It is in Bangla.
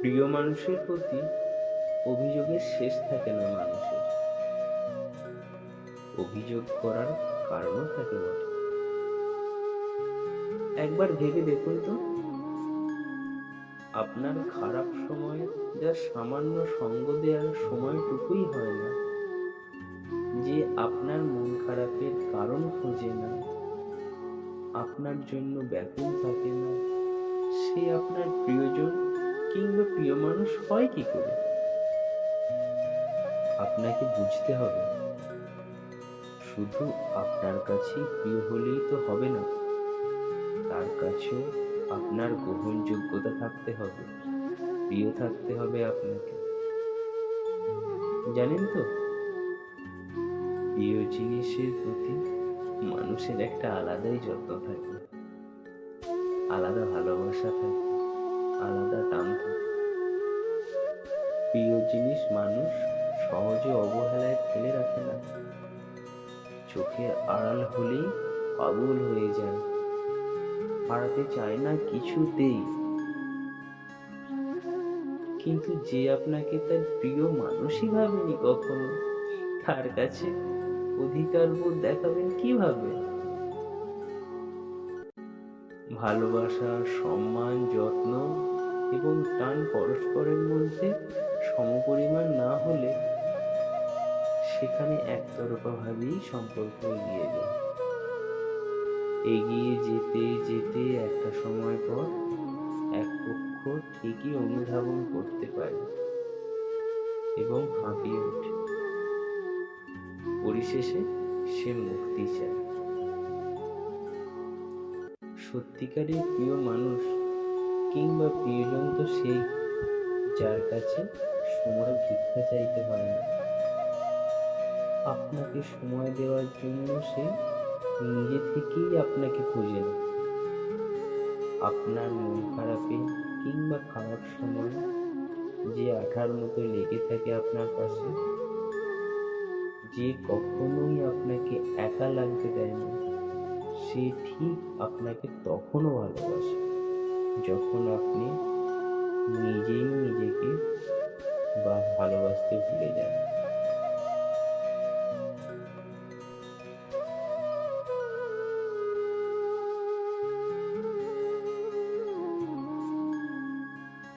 প্রিয় মানুষের প্রতি অভিযোগের শেষ থাকে না মানুষের। অভিযোগ করার কারণও থাকে বটে। একবার ভেবে দেখুন তো, আপনার খারাপ সময়ে যা সামান্য সঙ্গ দেওয়ার সময়টুকুই হয় না, যে আপনার মন খারাপের কারণ খোঁজে না, আপনার জন্য ব্যাকুল থাকে না, সে আপনার প্রিয়জন কিংবা প্রিয় মানুষ হয় কি করে? আপনাকে বুঝতে হবে, শুধু আপনার কাছেই প্রিয় হলেই তো হবে না, তার কাছেও আপনার গ্রহণযোগ্যতা থাকতে হবে, প্রিয় থাকতে হবে আপনাকে। জানেন তো, প্রিয় জিনিসের প্রতি মানুষের একটা আলাদাই যত্ন থাকে, আলাদা ভালোবাসা থাকে, আলাদা টান থাকে। প্রিয় জিনিস মানুষ সহজে অবহেলায় ফেলে রাখে না, চোখের আড়াল হলেই পাগল হয়ে যায়, হারাতে চায় না কিছুতেই। কিন্তু যে আপনাকে তার প্রিয় মানুষই ভাবেনি কখনো, তার কাছে অধিকার বোধ দেখাবেন কিভাবে? ভালোবাসা, সম্মান, যত্ন এবং টান পরস্পরের মধ্যে সমপরিমাণ না হলে সেখানে একতরফা ভাবেই সম্পর্ক এগিয়ে যায়। এগিয়ে যেতে যেতে একটা সময় পর এক পক্ষ ঠিকই অনুধাবন করতে পারে এবং হাঁপিয়ে ওঠে। পরিশেষে সে মুক্তি চায়। সত্যিকারের প্রিয় মানুষ কিংবা প্রিয়জন তো সেই, যার কাছে সময় ভিক্ষা চাইতে হয় না। আপনাকে সময় দেওয়ার জন্য সে নিজে থেকেই আপনাকে খোঁজে না। আপনার মন খারাপে কিংবা খারাপ সময়ে যে আঠার মতো লেগে থাকে আপনার পাশে, যে কখনোই আপনাকে একা লাগতে দেয় না, সে ঠিক আপনাকে তখনও ভালোবাসে যখন আপনি নিজেই নিজেকে ভালোবাসতে ভুলে যান।